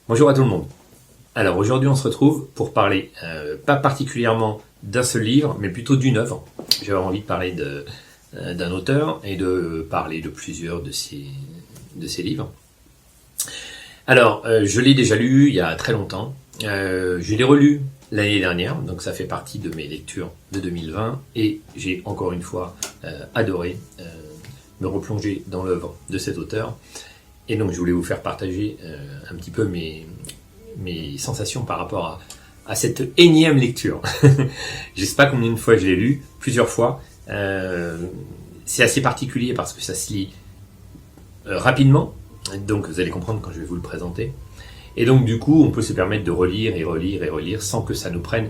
Bonjour à tout le monde. Alors aujourd'hui on se retrouve pour parler pas particulièrement d'un seul livre, mais plutôt d'une œuvre. J'avais envie de parler d'un auteur et de parler de plusieurs de ses livres. Alors je l'ai déjà lu il y a très longtemps. Je l'ai relu l'année dernière, donc ça fait partie de mes lectures de 2020 et j'ai encore une fois adoré me replonger dans l'œuvre de cet auteur. Et donc je voulais vous faire partager un petit peu mes sensations par rapport à cette énième lecture. Je ne sais pas combien de fois je l'ai lu, plusieurs fois. C'est assez particulier parce que ça se lit rapidement, donc vous allez comprendre quand je vais vous le présenter. Et donc du coup on peut se permettre de relire et relire et relire sans que ça nous prenne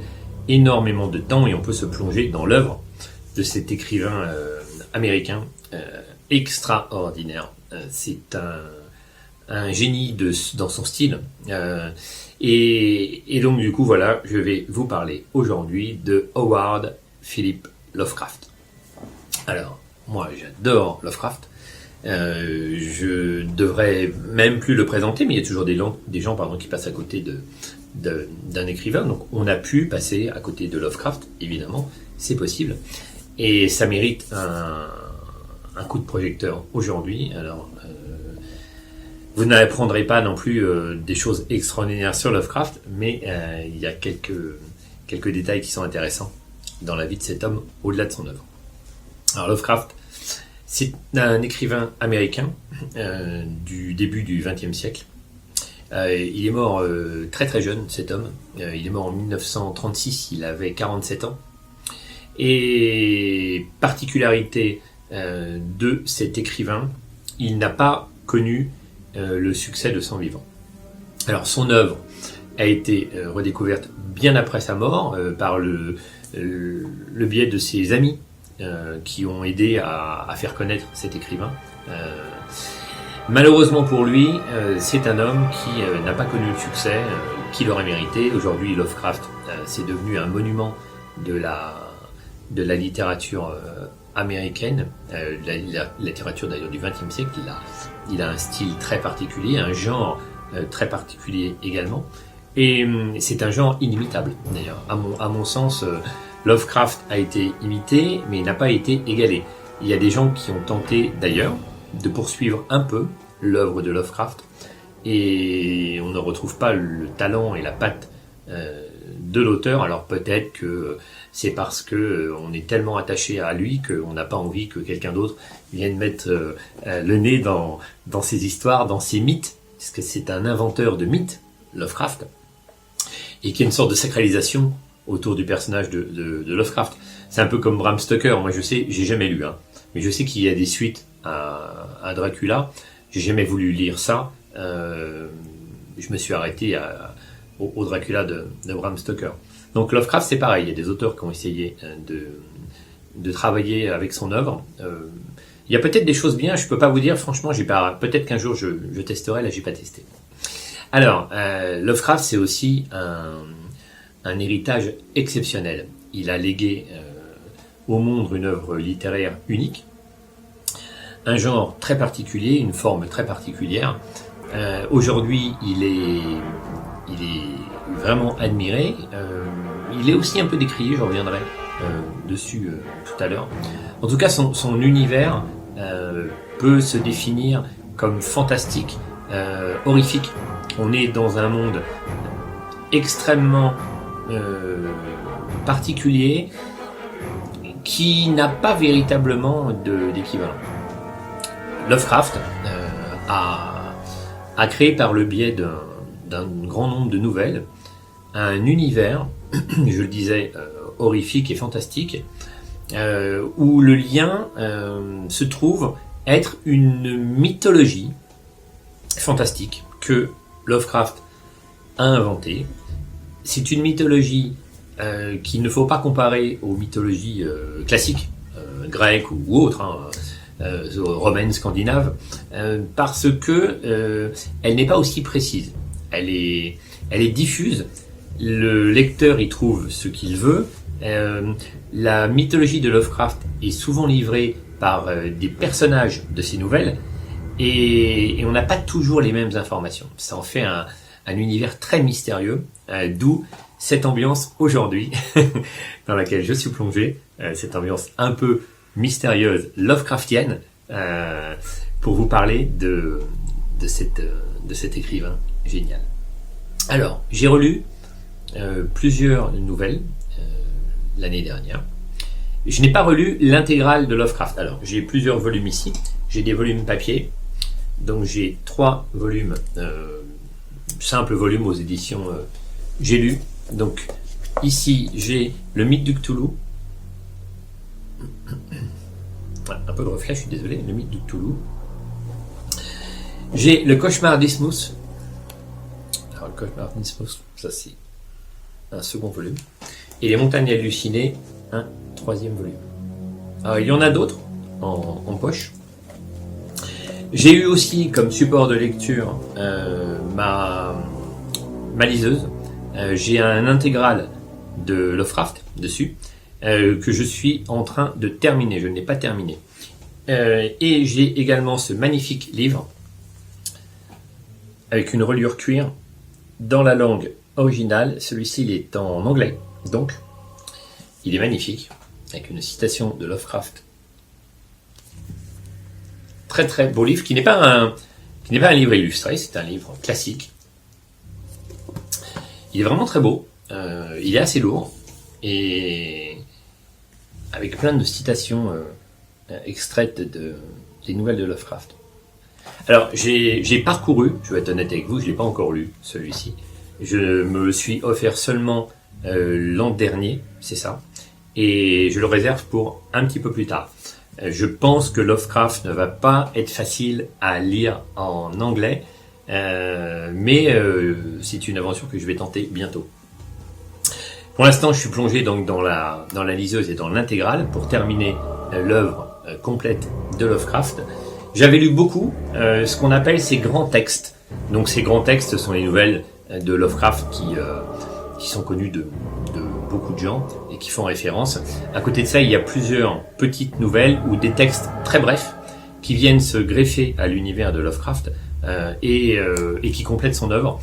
énormément de temps et on peut se plonger dans l'œuvre de cet écrivain américain extraordinaire. C'est un génie dans son style. Et donc du coup voilà, je vais vous parler aujourd'hui de Howard Philip Lovecraft. Alors, moi j'adore Lovecraft. Je devrais même plus le présenter, mais il y a toujours des gens qui passent à côté d'un écrivain. Donc on a pu passer à côté de Lovecraft, évidemment, c'est possible. Et ça mérite un coup de projecteur aujourd'hui. Alors, vous n'apprendrez pas non plus des choses extraordinaires sur Lovecraft, mais il y a quelques détails qui sont intéressants dans la vie de cet homme au-delà de son œuvre. Alors Lovecraft, c'est un écrivain américain du début du XXe siècle. Il est mort très très jeune, cet homme. Il est mort en 1936, il avait 47 ans. Et particularité de cet écrivain, il n'a pas connu le succès de son vivant. Alors son œuvre a été redécouverte bien après sa mort par le biais de ses amis qui ont aidé à faire connaître cet écrivain. Malheureusement pour lui, c'est un homme qui n'a pas connu le succès qu'il aurait mérité. Aujourd'hui, Lovecraft, c'est devenu un monument de la littérature américaine, la littérature d'ailleurs du XXe siècle. Il a un style très particulier, un genre très particulier également, et c'est un genre inimitable d'ailleurs. À mon sens, Lovecraft a été imité, mais il n'a pas été égalé. Il y a des gens qui ont tenté d'ailleurs de poursuivre un peu l'œuvre de Lovecraft, et on ne retrouve pas le talent et la patte de l'auteur. Alors peut-être que c'est parce que on est tellement attaché à lui qu'on n'a pas envie que quelqu'un d'autre vienne mettre le nez dans ses histoires, dans ses mythes, parce que c'est un inventeur de mythes, Lovecraft, et qu'il y a une sorte de sacralisation autour du personnage de Lovecraft. C'est un peu comme Bram Stoker. Moi je sais, j'ai jamais lu, mais je sais qu'il y a des suites à Dracula. J'ai jamais voulu lire ça. Je me suis arrêté au Dracula de Bram Stoker. Donc Lovecraft, c'est pareil. Il y a des auteurs qui ont essayé de travailler avec son œuvre. Il y a peut-être des choses bien. Je peux pas vous dire, franchement, peut-être qu'un jour je testerai. Là, j'ai pas testé. Alors, Lovecraft, c'est aussi un héritage exceptionnel. Il a légué au monde une œuvre littéraire unique, un genre très particulier, une forme très particulière. Aujourd'hui, il est vraiment admiré. Il est aussi un peu décrié, je reviendrai dessus tout à l'heure. En tout cas, son univers peut se définir comme fantastique, horrifique. On est dans un monde extrêmement particulier qui n'a pas véritablement d'équivalent. Lovecraft a créé par le biais d'un grand nombre de nouvelles un univers, je le disais, horrifique et fantastique, où le lien se trouve être une mythologie fantastique que Lovecraft a inventée. C'est une mythologie qu'il ne faut pas comparer aux mythologies classiques, grecques ou autres, romaines, scandinaves, parce que elle n'est pas aussi précise. Elle est diffuse. Le lecteur y trouve ce qu'il veut. La mythologie de Lovecraft est souvent livrée par des personnages de ses nouvelles et on n'a pas toujours les mêmes informations. Ça en fait un univers très mystérieux, d'où cette ambiance aujourd'hui dans laquelle je suis plongé, cette ambiance un peu mystérieuse, Lovecraftienne, pour vous parler de cet écrivain génial. Alors, j'ai relu plusieurs nouvelles l'année dernière. Je n'ai pas relu l'intégrale de Lovecraft. Alors, j'ai plusieurs volumes ici. J'ai des volumes papier. Donc, j'ai 3 volumes, simples volumes aux éditions J'ai lu. Donc, ici, j'ai Le Mythe du Cthulhu. Un peu de reflet, je suis désolé. Le Mythe du Cthulhu. J'ai Le Cauchemar d'Innsmouth. Alors, Le Cauchemar d'Innsmouth, ça c'est un second volume. Et Les Montagnes hallucinées, un 3e volume. Alors, il y en a d'autres en poche. J'ai eu aussi comme support de lecture ma liseuse. J'ai un intégral de Lovecraft dessus que je suis en train de terminer. Je ne l'ai pas terminé. Et j'ai également ce magnifique livre avec une reliure cuir dans la langue originale. Celui-ci il est en anglais, donc il est magnifique, avec une citation de Lovecraft. Très très beau livre, qui n'est pas un livre illustré, c'est un livre classique. Il est vraiment très beau, il est assez lourd, et avec plein de citations extraites des nouvelles de Lovecraft. Alors, j'ai parcouru, je vais être honnête avec vous, je ne l'ai pas encore lu, celui-ci. Je me suis offert seulement l'an dernier, c'est ça, et je le réserve pour un petit peu plus tard. Je pense que Lovecraft ne va pas être facile à lire en anglais, mais c'est une aventure que je vais tenter bientôt. Pour l'instant, je suis plongé donc dans la liseuse et dans l'intégrale pour terminer l'œuvre complète de Lovecraft. J'avais lu beaucoup ce qu'on appelle ces grands textes. Donc ces grands textes sont les nouvelles de Lovecraft qui sont connues de beaucoup de gens et qui font référence. À côté de ça, il y a plusieurs petites nouvelles ou des textes très brefs qui viennent se greffer à l'univers de Lovecraft et qui complètent son œuvre,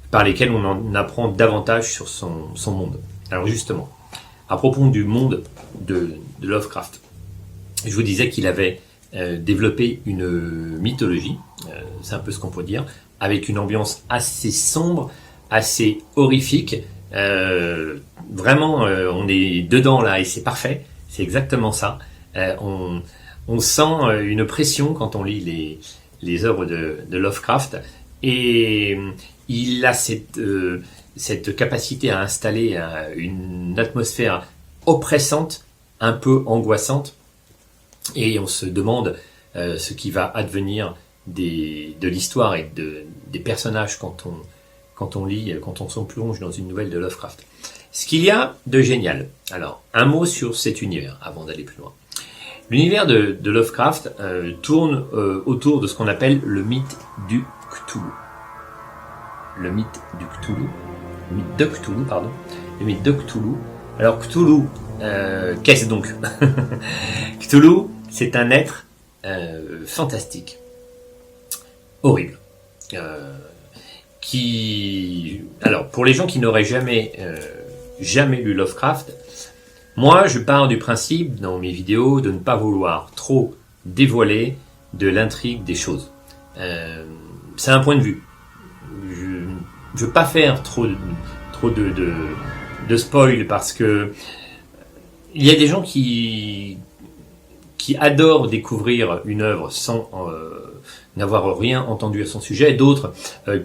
par lesquelles on en apprend davantage sur son monde. Alors justement, à propos du monde de Lovecraft, je vous disais qu'il avait développé une mythologie, c'est un peu ce qu'on peut dire, avec une ambiance assez sombre, assez horrifique. Vraiment, on est dedans là et c'est parfait, c'est exactement ça. On sent une pression quand on lit les œuvres de Lovecraft, et il a cette capacité à installer une atmosphère oppressante, un peu angoissante, et on se demande ce qui va advenir de l'histoire et des personnages quand on lit, quand on se plonge dans une nouvelle de Lovecraft. Ce qu'il y a de génial. Alors, un mot sur cet univers avant d'aller plus loin. L'univers de Lovecraft tourne autour de ce qu'on appelle le mythe du Cthulhu. Le mythe du Cthulhu. Le mythe de Cthulhu, pardon. Le mythe de Cthulhu. Alors, Cthulhu, qu'est-ce donc? Cthulhu, c'est un être fantastique, horrible, alors pour les gens qui n'auraient jamais lu Lovecraft, moi je pars du principe dans mes vidéos de ne pas vouloir trop dévoiler de l'intrigue des choses. C'est un point de vue. Je veux pas faire trop de spoil, parce que il y a des gens qui adorent découvrir une œuvre sans n'avoir rien entendu à son sujet, d'autres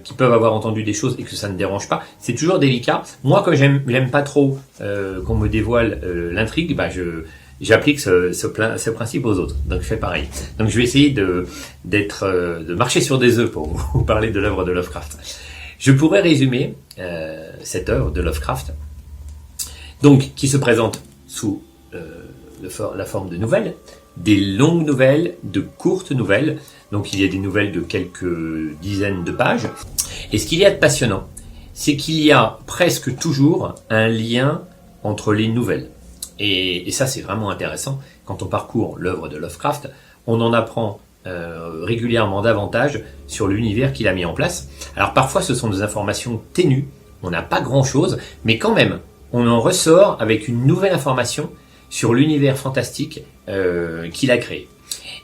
qui peuvent avoir entendu des choses et que ça ne dérange pas. C'est toujours délicat. Moi, quand j'aime pas trop qu'on me dévoile l'intrigue, j'applique ce principe aux autres. Donc je fais pareil. Donc je vais essayer de marcher sur des œufs pour vous parler de l'œuvre de Lovecraft. Je pourrais résumer cette œuvre de Lovecraft, donc qui se présente sous la forme de nouvelles, des longues nouvelles, de courtes nouvelles. Donc il y a des nouvelles de quelques dizaines de pages. Et ce qu'il y a de passionnant, c'est qu'il y a presque toujours un lien entre les nouvelles. Et ça, c'est vraiment intéressant. Quand on parcourt l'œuvre de Lovecraft, on en apprend régulièrement davantage sur l'univers qu'il a mis en place. Alors parfois ce sont des informations ténues, on n'a pas grand-chose, mais quand même, on en ressort avec une nouvelle information sur l'univers fantastique qu'il a créé.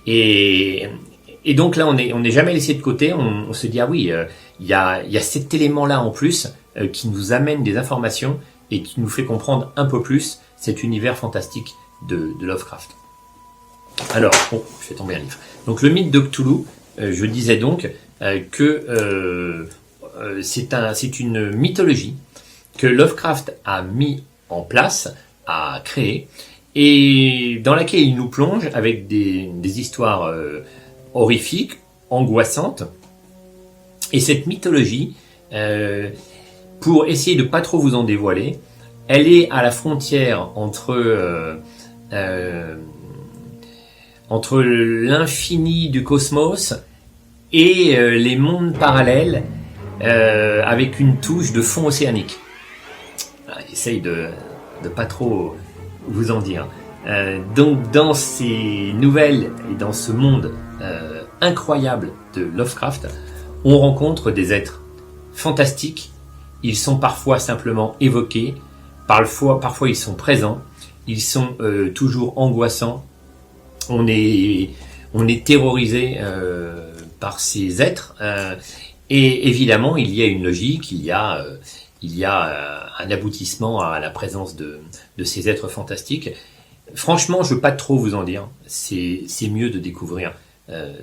Et donc là, on n'est jamais laissé de côté, on se dit, ah oui, il y a cet élément-là en plus qui nous amène des informations et qui nous fait comprendre un peu plus cet univers fantastique de Lovecraft. Alors, je fais tomber un livre. Donc le mythe de Cthulhu, je disais donc que c'est une mythologie que Lovecraft a mis en place, a créée, et dans laquelle il nous plonge avec des histoires horrifiques, angoissantes. Et cette mythologie, pour essayer de pas trop vous en dévoiler, elle est à la frontière entre l'infini du cosmos et les mondes parallèles, avec une touche de fond océanique. J'essaye de pas trop vous en dire. Donc dans ces nouvelles et dans ce monde incroyable de Lovecraft, on rencontre des êtres fantastiques. Ils sont parfois simplement évoqués, parfois ils sont présents, ils sont toujours angoissants. On est terrorisé par ces êtres, et évidemment il y a une logique, il y a un aboutissement à la présence de ces êtres fantastiques. Franchement, je veux pas trop vous en dire. C'est mieux de découvrir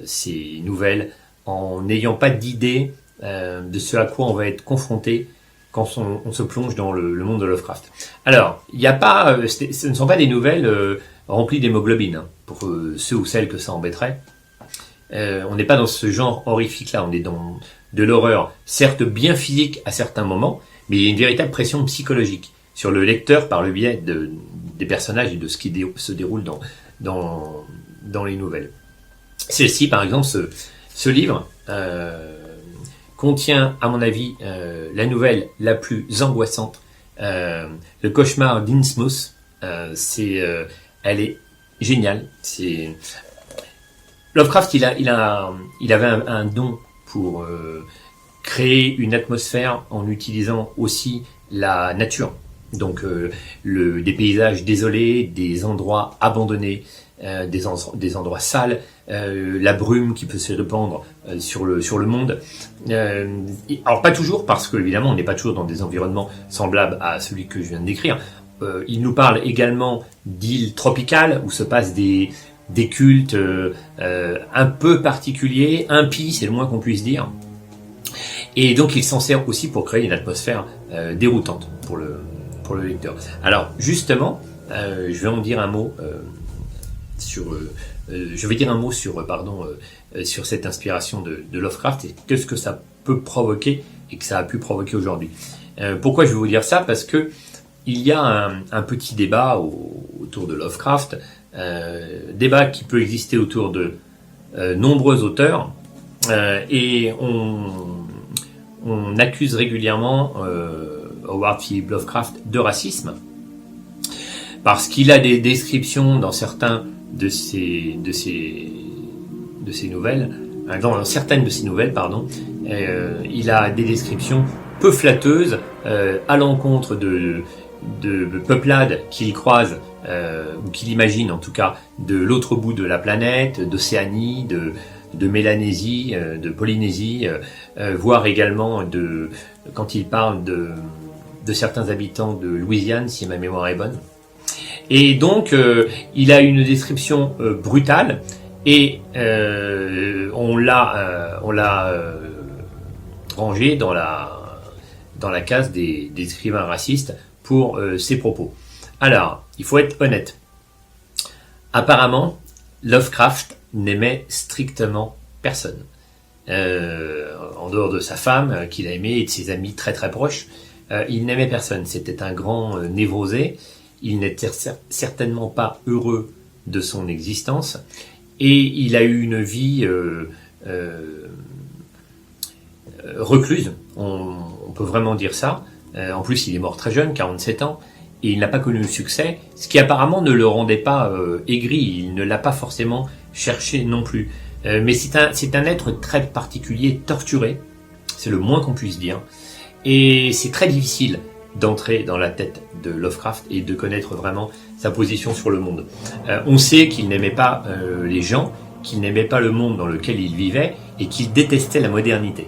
ces nouvelles en n'ayant pas d'idée de ce à quoi on va être confronté quand on se plonge dans le monde de Lovecraft. Alors, il n'y a pas, ce ne sont pas des nouvelles remplies d'hémoglobine, hein, pour ceux ou celles que ça embêterait. On n'est pas dans ce genre horrifique-là, on est dans de l'horreur, certes bien physique à certains moments, mais il y a une véritable pression psychologique sur le lecteur par le biais des personnages et de ce qui se déroule dans les nouvelles. Celle-ci, par exemple, ce livre contient, à mon avis, la nouvelle la plus angoissante, Le cauchemar d'Innsmouth. Elle est géniale. Lovecraft, il avait un don pour créer une atmosphère en utilisant aussi la nature. Donc des paysages désolés, des endroits abandonnés, des endroits sales, la brume qui peut se répandre sur le monde. Alors pas toujours, parce que évidemment on n'est pas toujours dans des environnements semblables à celui que je viens de décrire. Il nous parle également d'îles tropicales où se passent des cultes un peu particuliers, impies, c'est le moins qu'on puisse dire. Et donc il s'en sert aussi pour créer une atmosphère déroutante pour le lecteur. Alors justement, je vais en dire un mot sur cette inspiration de Lovecraft et qu'est-ce que ça peut provoquer et que ça a pu provoquer aujourd'hui. Pourquoi je vais vous dire ça? Parce que il y a un petit débat autour de Lovecraft, débat qui peut exister autour de nombreux auteurs, et on accuse régulièrement Howard Philip Lovecraft de racisme parce qu'il a des descriptions dans certains de ses nouvelles, dans certaines de ses nouvelles, il a des descriptions peu flatteuses à l'encontre de peuplades qu'il croise ou qu'il imagine en tout cas de l'autre bout de la planète, d'Océanie, de Mélanésie, de Polynésie, voire également quand il parle de certains habitants de Louisiane, si ma mémoire est bonne. Et donc il a une description brutale et on l'a rangé dans la case des écrivains racistes pour ses propos. Alors, il faut être honnête. Apparemment, Lovecraft n'aimait strictement personne. En dehors de sa femme, qu'il a aimée, et de ses amis très très proches, il n'aimait personne. C'était un grand névrosé. Il n'était certainement pas heureux de son existence. Et il a eu une vie recluse. On peut vraiment dire ça. En plus, il est mort très jeune, 47 ans, et il n'a pas connu le succès, ce qui apparemment ne le rendait pas aigri. Il ne l'a pas forcément cherché non plus. Mais c'est un être très particulier, torturé, c'est le moins qu'on puisse dire, et c'est très difficile d'entrer dans la tête de Lovecraft et de connaître vraiment sa position sur le monde. On sait qu'il n'aimait pas les gens, qu'il n'aimait pas le monde dans lequel il vivait et qu'il détestait la modernité.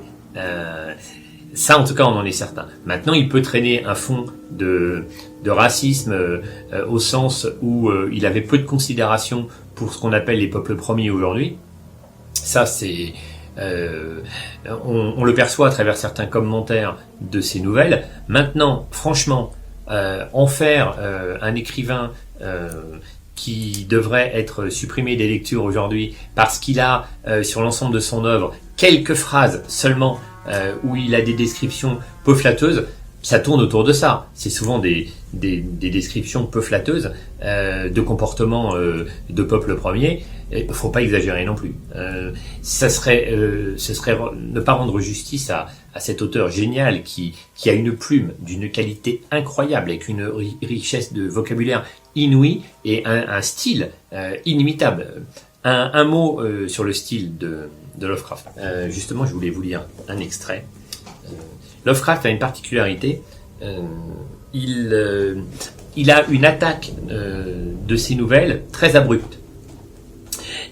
Ça, en tout cas, on en est certain. Maintenant, il peut traîner un fond de racisme au sens où il avait peu de considération pour ce qu'on appelle les peuples premiers aujourd'hui. Ça, c'est... on le perçoit à travers certains commentaires de ces nouvelles. Maintenant, franchement, en faire un écrivain qui devrait être supprimé des lectures aujourd'hui parce qu'il a, sur l'ensemble de son œuvre, quelques phrases seulement où il a des descriptions peu flatteuses, ça tourne autour de ça. C'est souvent des descriptions peu flatteuses de comportements de peuples premiers. Il ne faut pas exagérer non plus. Ce serait ne pas rendre justice à cet auteur génial qui a une plume d'une qualité incroyable, avec une richesse de vocabulaire inouïe et un style inimitable. Un mot sur le style de Lovecraft. Justement, je voulais vous lire un extrait. Lovecraft a une particularité. Il a une attaque de ses nouvelles très abrupte.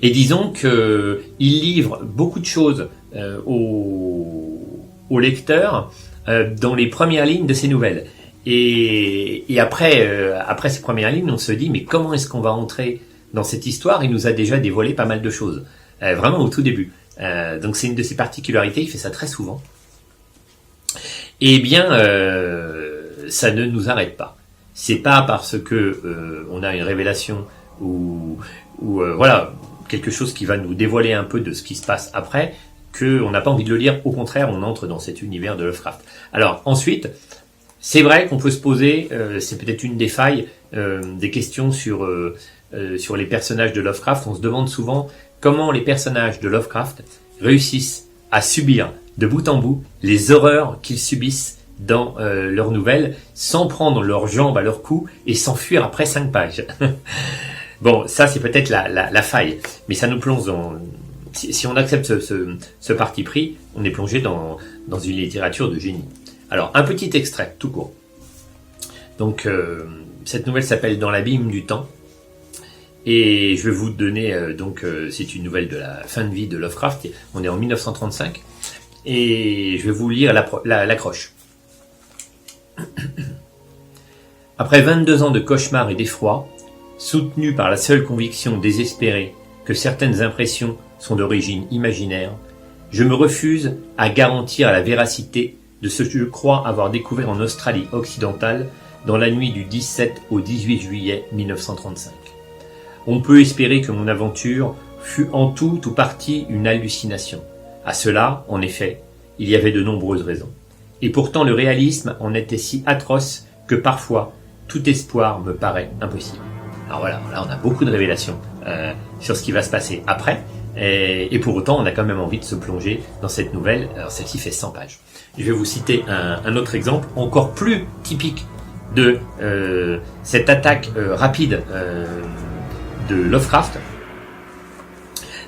Et disons que il livre beaucoup de choses au lecteur dans les premières lignes de ses nouvelles. Et après ces premières lignes, on se dit mais comment est-ce qu'on va entrer dans cette histoire? Il nous a déjà dévoilé pas mal de choses, vraiment au tout début. Donc c'est une de ses particularités. Il fait ça très souvent. Eh bien, ça ne nous arrête pas. C'est pas parce que on a une révélation ou voilà, quelque chose qui va nous dévoiler un peu de ce qui se passe après, qu'on n'a pas envie de le lire. Au contraire, on entre dans cet univers de Lovecraft. Alors ensuite, c'est vrai qu'on peut se poser, c'est peut-être une des failles, des questions sur les personnages de Lovecraft. On se demande souvent comment les personnages de Lovecraft réussissent à subir de bout en bout les horreurs qu'ils subissent dans leurs nouvelles, sans prendre leurs jambes à leur cou et s'enfuir après 5 pages. Bon, ça c'est peut-être la faille, mais ça nous plonge dans... Si on accepte ce parti pris, on est plongé dans une littérature de génie. Alors, un petit extrait, tout court. Donc, cette nouvelle s'appelle Dans l'abîme du temps. Et je vais vous donner, c'est une nouvelle de la fin de vie de Lovecraft. On est en 1935. Et je vais vous lire l'accroche. Après 22 ans de cauchemars et d'effroi, soutenu par la seule conviction désespérée que certaines impressions sont d'origine imaginaire, je me refuse à garantir la véracité de ce que je crois avoir découvert en Australie occidentale dans la nuit du 17 au 18 juillet 1935. On peut espérer que mon aventure fut en tout ou partie une hallucination. À cela, en effet, il y avait de nombreuses raisons. Et pourtant le réalisme en était si atroce que parfois tout espoir me paraît impossible. Alors voilà, là on a beaucoup de révélations sur ce qui va se passer après, et pour autant on a quand même envie de se plonger dans cette nouvelle. Alors celle-ci fait 100 pages. Je vais vous citer un autre exemple encore plus typique de cette attaque rapide de Lovecraft.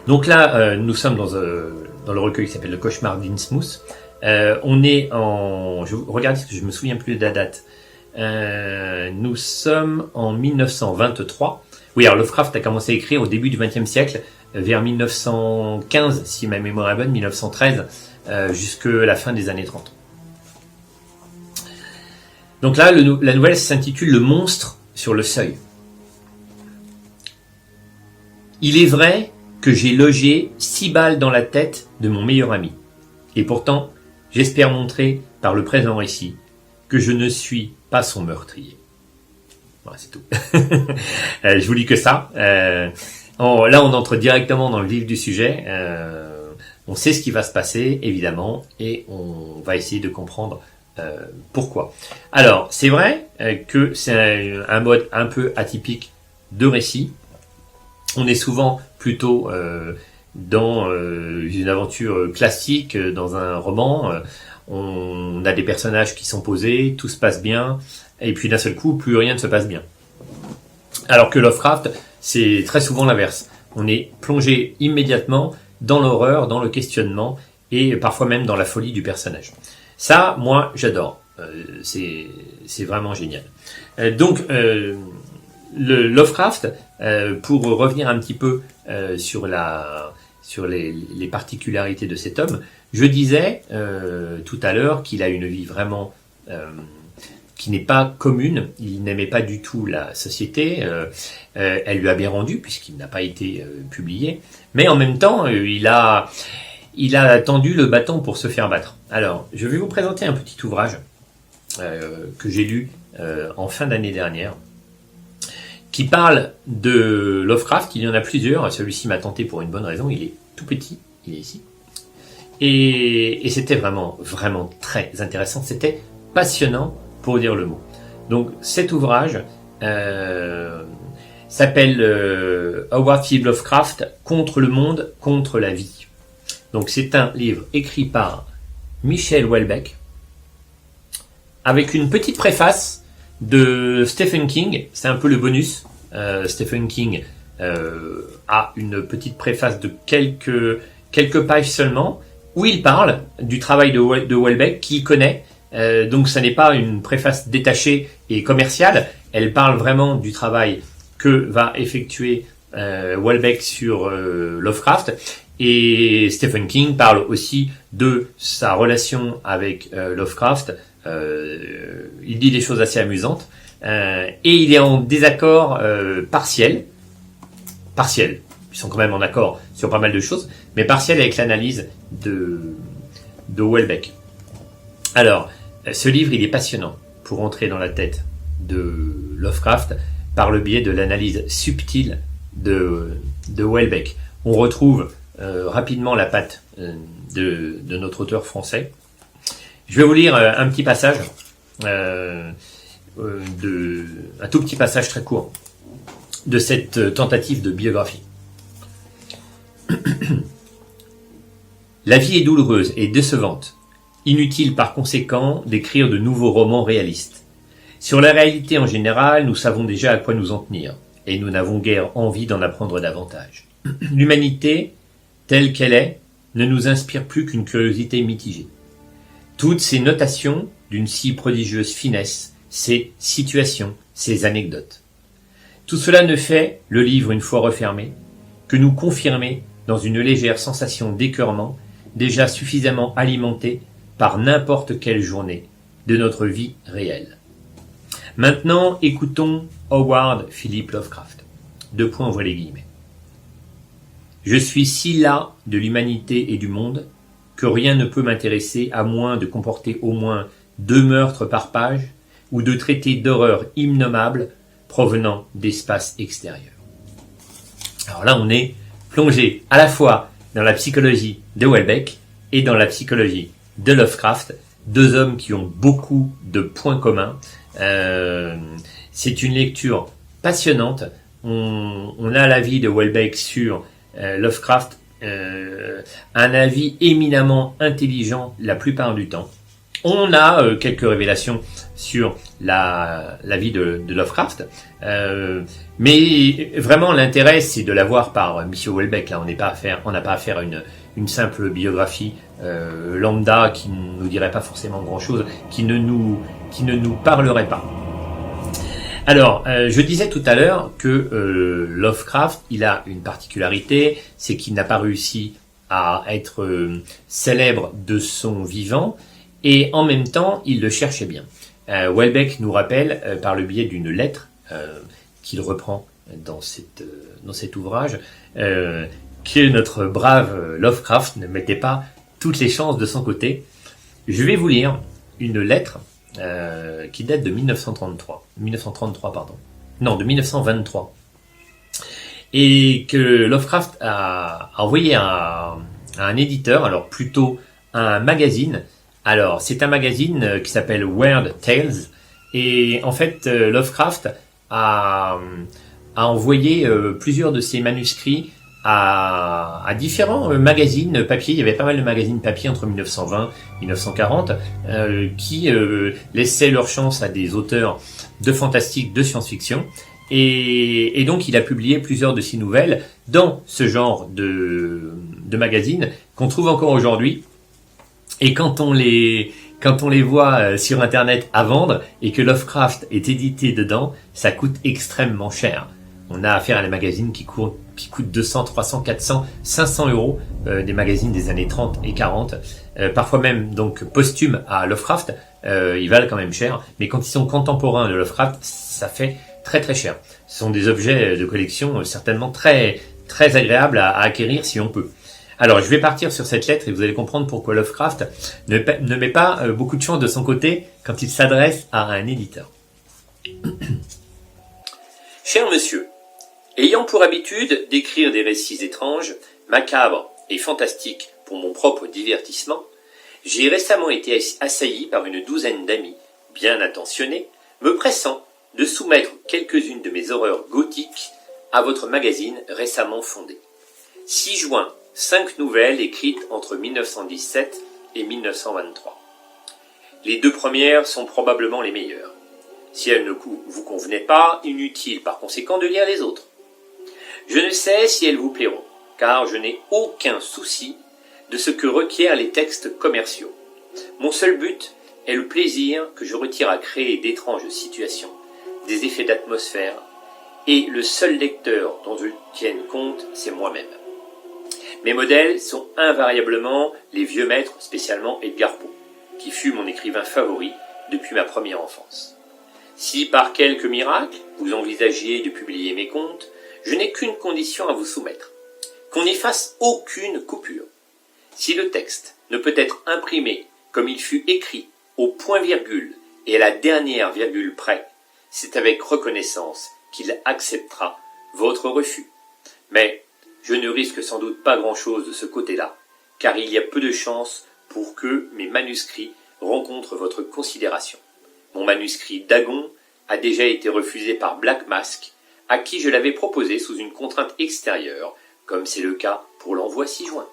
Donc là, nous sommes dans le recueil qui s'appelle Le Cauchemar d'Innsmouth. On est en... Regardez, parce que je me souviens plus de la date. Nous sommes en 1923. Oui, alors Lovecraft a commencé à écrire au début du XXe siècle, vers 1915, si ma mémoire est bonne, 1913, jusque la fin des années 30. Donc là, la nouvelle s'intitule Le monstre sur le seuil. Il est vrai que j'ai logé 6 balles dans la tête de mon meilleur ami. Et pourtant, j'espère montrer, par le présent récit, que je ne suis pas son meurtrier. Voilà, c'est tout. Je vous lis que ça. Là, on entre directement dans le vif du sujet. On sait ce qui va se passer, évidemment, et on va essayer de comprendre pourquoi. Alors, c'est vrai que c'est un mode un peu atypique de récit. On est souvent plutôt dans une aventure classique, dans un roman. On a des personnages qui sont posés, tout se passe bien, et puis d'un seul coup, plus rien ne se passe bien. Alors que Lovecraft, c'est très souvent l'inverse. On est plongé immédiatement dans l'horreur, dans le questionnement et parfois même dans la folie du personnage. Ça, moi, j'adore. C'est vraiment génial. Le Lovecraft, pour revenir un petit peu sur les particularités de cet homme, je disais tout à l'heure qu'il a une vie vraiment qui n'est pas commune. Il n'aimait pas du tout la société. Elle lui a bien rendu puisqu'il n'a pas été publié. Mais en même temps, il a tendu le bâton pour se faire battre. Alors, je vais vous présenter un petit ouvrage que j'ai lu en fin d'année dernière, qui parle de Lovecraft. Il y en a plusieurs. Celui-ci m'a tenté pour une bonne raison. Il est tout petit. Il est ici. Et c'était vraiment, vraiment très intéressant. C'était passionnant pour dire le mot. Donc cet ouvrage s'appelle Howard Philip Lovecraft, Contre le monde, contre la vie. Donc c'est un livre écrit par Michel Houellebecq avec une petite préface de Stephen King. C'est un peu le bonus. Stephen King a une petite préface de quelques pages seulement où il parle du travail de Houellebecq qu'il connaît. Donc ça n'est pas une préface détachée et commerciale. Elle parle vraiment du travail que va effectuer Houellebecq sur Lovecraft. Et Stephen King parle aussi de sa relation avec Lovecraft. Il dit des choses assez amusantes. Et il est en désaccord partiel. Ils sont quand même en accord sur pas mal de choses, mais partiel avec l'analyse de Houellebecq. Alors, ce livre, il est passionnant pour entrer dans la tête de Lovecraft par le biais de l'analyse subtile de Houellebecq. On retrouve rapidement la patte de notre auteur français. Je vais vous lire un petit passage, un tout petit passage très court de cette tentative de biographie. La vie est douloureuse et décevante. Inutile par conséquent d'écrire de nouveaux romans réalistes. Sur la réalité en général, nous savons déjà à quoi nous en tenir, et nous n'avons guère envie d'en apprendre davantage. L'humanité, telle qu'elle est, ne nous inspire plus qu'une curiosité mitigée. Toutes ces notations d'une si prodigieuse finesse, ces situations, ces anecdotes. Tout cela ne fait, le livre une fois refermé, que nous confirmer dans une légère sensation d'écœurement, déjà suffisamment alimentée par n'importe quelle journée de notre vie réelle. Maintenant, écoutons Howard Philip Lovecraft. Ouvrez les guillemets. Je suis si las de l'humanité et du monde que rien ne peut m'intéresser à moins de comporter au moins 2 meurtres par page ou de traiter d'horreurs innommables provenant d'espaces extérieurs. Alors là, on est plongé à la fois dans la psychologie de Houellebecq et dans la psychologie de Lovecraft, 2 hommes qui ont beaucoup de points communs. C'est une lecture passionnante. On a l'avis de Houellebecq sur Lovecraft, un avis éminemment intelligent la plupart du temps. On a quelques révélations sur la vie de Lovecraft, mais vraiment l'intérêt c'est de l'avoir par Michel Houellebecq. Là, on n'a pas affaire à une simple biographie lambda qui ne nous dirait pas forcément grand-chose, qui ne nous parlerait pas. Alors, je disais tout à l'heure que Lovecraft, il a une particularité, c'est qu'il n'a pas réussi à être célèbre de son vivant, et en même temps, il le cherchait bien. Houellebecq nous rappelle, par le biais d'une lettre qu'il reprend dans cet ouvrage, que notre brave Lovecraft ne mettait pas toutes les chances de son côté. Je vais vous lire une lettre qui date de 1923, de 1923, et que Lovecraft a envoyé à un éditeur, alors plutôt un magazine. Alors, c'est un magazine qui s'appelle Weird Tales, et en fait, Lovecraft a envoyé plusieurs de ses manuscrits à différents magazines papier. Il y avait pas mal de magazines papier entre 1920 et 1940 qui laissaient leur chance à des auteurs de fantastique, de science-fiction. Et donc, il a publié plusieurs de ses nouvelles dans ce genre de de magazines qu'on trouve encore aujourd'hui. Et quand on les voit sur Internet à vendre et que Lovecraft est édité dedans, ça coûte extrêmement cher. On a affaire à des magazines qui coûtent 200, 300, 400, 500 euros, des magazines des années 30 et 40, parfois même donc posthumes à Lovecraft, ils valent quand même cher, mais quand ils sont contemporains de Lovecraft, ça fait très très cher. Ce sont des objets de collection certainement très très agréables à acquérir si on peut. Alors, je vais partir sur cette lettre et vous allez comprendre pourquoi Lovecraft ne met pas beaucoup de chance de son côté quand il s'adresse à un éditeur. Cher monsieur, ayant pour habitude d'écrire des récits étranges, macabres et fantastiques pour mon propre divertissement, j'ai récemment été assailli par une douzaine d'amis, bien intentionnés, me pressant de soumettre quelques-unes de mes horreurs gothiques à votre magazine récemment fondé. 6 juin, 5 nouvelles écrites entre 1917 et 1923. Les 2 premières sont probablement les meilleures. Si elles ne vous convenaient pas, inutile par conséquent de lire les autres. Je ne sais si elles vous plairont, car je n'ai aucun souci de ce que requièrent les textes commerciaux. Mon seul but est le plaisir que je retire à créer d'étranges situations, des effets d'atmosphère, et le seul lecteur dont je tienne compte, c'est moi-même. Mes modèles sont invariablement les vieux maîtres, spécialement Edgar Poe, qui fut mon écrivain favori depuis ma première enfance. Si par quelque miracle vous envisagiez de publier mes contes, je n'ai qu'une condition à vous soumettre, qu'on n'y fasse aucune coupure. Si le texte ne peut être imprimé comme il fut écrit, au point-virgule et à la dernière virgule près, c'est avec reconnaissance qu'il acceptera votre refus. Mais je ne risque sans doute pas grand-chose de ce côté-là, car il y a peu de chances pour que mes manuscrits rencontrent votre considération. Mon manuscrit Dagon a déjà été refusé par Black Mask, à qui je l'avais proposé sous une contrainte extérieure, comme c'est le cas pour l'envoi 6 juin.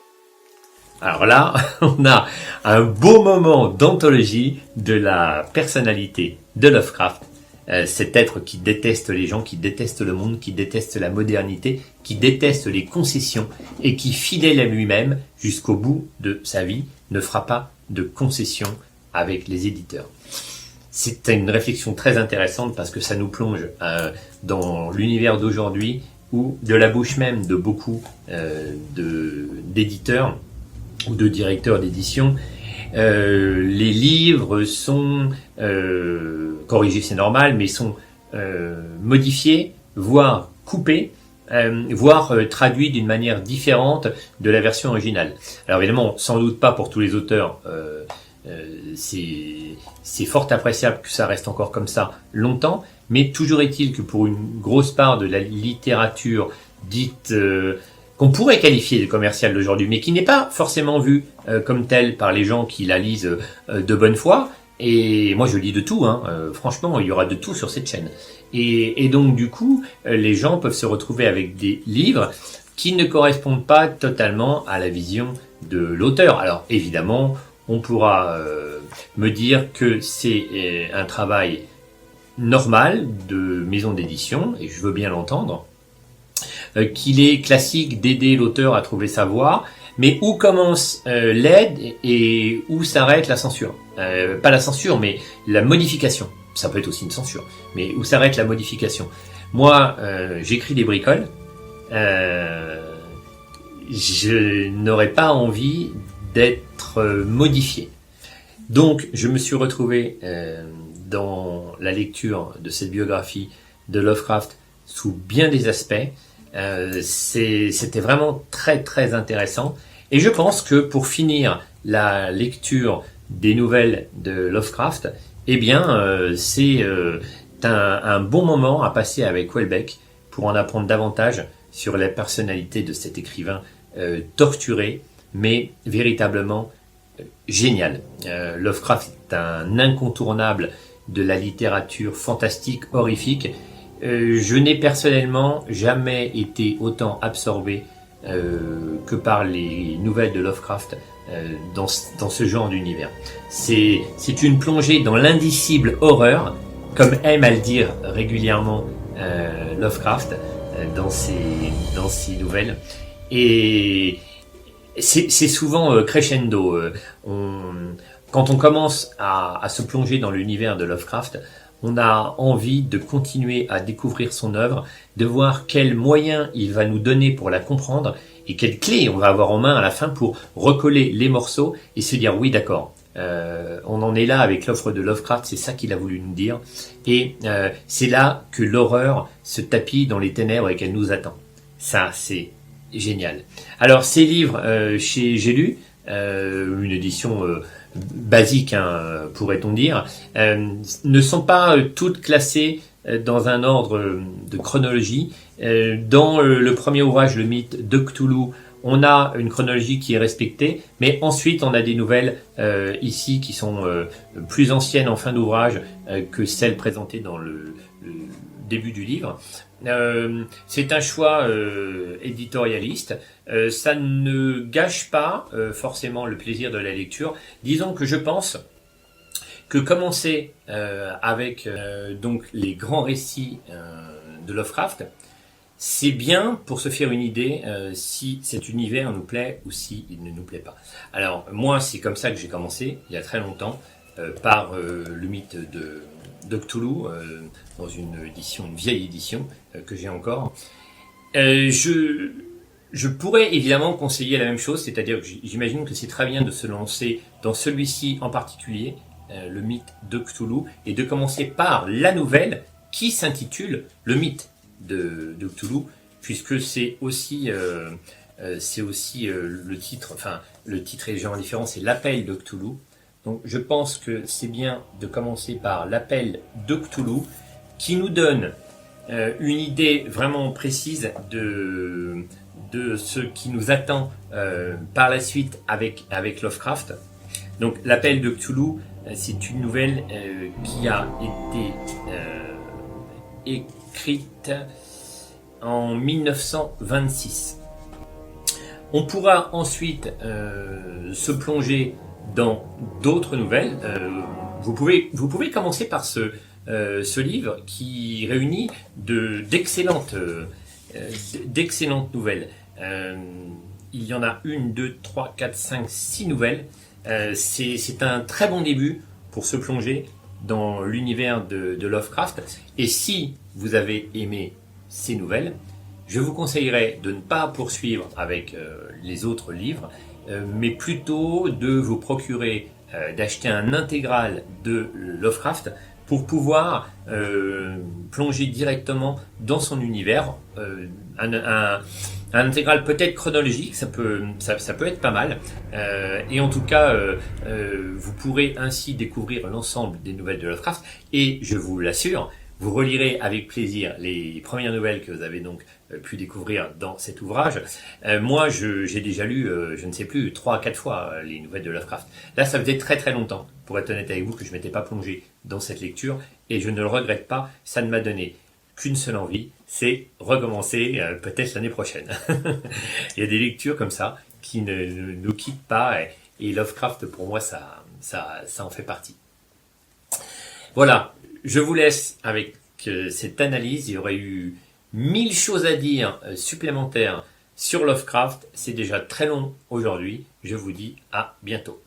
Alors là, on a un beau moment d'anthologie de la personnalité de Lovecraft. Cet être qui déteste les gens, qui déteste le monde, qui déteste la modernité, qui déteste les concessions et qui, fidèle à lui-même jusqu'au bout de sa vie, ne fera pas de concessions avec les éditeurs. C'est une réflexion très intéressante parce que ça nous plonge dans l'univers d'aujourd'hui où, de la bouche même de beaucoup d'éditeurs ou de directeurs d'édition, les livres sont corrigés, c'est normal, mais sont modifiés, voire coupés, voire traduits d'une manière différente de la version originale. Alors évidemment, sans doute pas pour tous les auteurs, c'est fort appréciable que ça reste encore comme ça longtemps, mais toujours est-il que pour une grosse part de la littérature dite qu'on pourrait qualifier de commerciale d'aujourd'hui, mais qui n'est pas forcément vue comme telle par les gens qui la lisent de bonne foi. Et moi, je lis de tout, franchement, il y aura de tout sur cette chaîne. Et donc, du coup, les gens peuvent se retrouver avec des livres qui ne correspondent pas totalement à la vision de l'auteur. Alors, évidemment, on pourra me dire que c'est un travail normal de maison d'édition, et je veux bien l'entendre, qu'il est classique d'aider l'auteur à trouver sa voie, mais où commence l'aide et où s'arrête la censure. Pas la censure, mais la modification. Ça peut être aussi une censure, mais où s'arrête la modification. Moi, j'écris des bricoles, je n'aurais pas envie d'être modifié. Donc, je me suis retrouvé dans la lecture de cette biographie de Lovecraft sous bien des aspects. C'était vraiment très très intéressant. Et je pense que pour finir la lecture des nouvelles de Lovecraft, eh bien, c'est un bon moment à passer avec Houellebecq pour en apprendre davantage sur la personnalité de cet écrivain torturé, mais véritablement génial. Lovecraft est un incontournable de la littérature fantastique, horrifique. Je n'ai personnellement jamais été autant absorbé que par les nouvelles de Lovecraft dans ce genre d'univers. C'est une plongée dans l'indicible horreur, comme aime à le dire régulièrement Lovecraft dans ses nouvelles. Et c'est souvent crescendo. Quand on commence à se plonger dans l'univers de Lovecraft, on a envie de continuer à découvrir son œuvre, de voir quels moyens il va nous donner pour la comprendre et quelles clés on va avoir en main à la fin pour recoller les morceaux et se dire oui d'accord, on en est là avec l'œuvre de Lovecraft, c'est ça qu'il a voulu nous dire et c'est là que l'horreur se tapit dans les ténèbres et qu'elle nous attend. Ça c'est génial. Alors ces livres chez J'ai lu, une édition basique, hein, pourrait-on dire, ne sont pas toutes classées dans un ordre de chronologie. Dans le premier ouvrage, le mythe de Cthulhu, on a une chronologie qui est respectée, mais ensuite on a des nouvelles ici qui sont plus anciennes en fin d'ouvrage que celles présentées dans le début du livre. C'est un choix éditorialiste. Ça ne gâche pas forcément le plaisir de la lecture. Disons que je pense que commencer avec donc les grands récits de Lovecraft, c'est bien pour se faire une idée si cet univers nous plaît ou si il ne nous plaît pas. Alors moi, c'est comme ça que j'ai commencé il y a très longtemps par le mythe de Cthulhu dans une vieille édition que j'ai encore. Je pourrais évidemment conseiller la même chose, c'est-à-dire que j'imagine que c'est très bien de se lancer dans celui-ci en particulier, le mythe de Cthulhu, et de commencer par la nouvelle qui s'intitule Le mythe de Cthulhu, puisque c'est aussi le titre, enfin le titre est légèrement différent, c'est l'appel de Cthulhu. Donc je pense que c'est bien de commencer par l'appel de Cthulhu, qui nous donne une idée vraiment précise de ce qui nous attend par la suite avec Lovecraft. Donc l'appel de Cthulhu, c'est une nouvelle qui a été écrite en 1926. On pourra ensuite se plonger dans d'autres nouvelles. Vous pouvez commencer par ce livre qui réunit d'excellentes nouvelles. Il y en a 1, 2, 3, 4, 5, 6 nouvelles. C'est un très bon début pour se plonger dans l'univers de Lovecraft. Et si vous avez aimé ces nouvelles, je vous conseillerais de ne pas poursuivre avec les autres livres, mais plutôt de vous procurer, d'acheter un intégral de Lovecraft pour pouvoir plonger directement dans son univers. Un intégral peut-être chronologique, ça peut être pas mal. Et en tout cas, vous pourrez ainsi découvrir l'ensemble des nouvelles de Lovecraft. Et je vous l'assure, vous relirez avec plaisir les premières nouvelles que vous avez donc pu découvrir dans cet ouvrage. Moi, j'ai déjà lu, je ne sais plus, 3 à 4 fois les nouvelles de Lovecraft. Là, ça faisait très très longtemps, pour être honnête avec vous, que je m'étais pas plongé dans cette lecture, et je ne le regrette pas. Ça ne m'a donné qu'une seule envie, c'est recommencer peut-être l'année prochaine. Il y a des lectures comme ça qui ne nous quittent pas, et Lovecraft, pour moi, ça en fait partie. Voilà, je vous laisse avec cette analyse. Il y aurait eu 1000 choses à dire supplémentaires sur Lovecraft. C'est déjà très long aujourd'hui. Je vous dis à bientôt.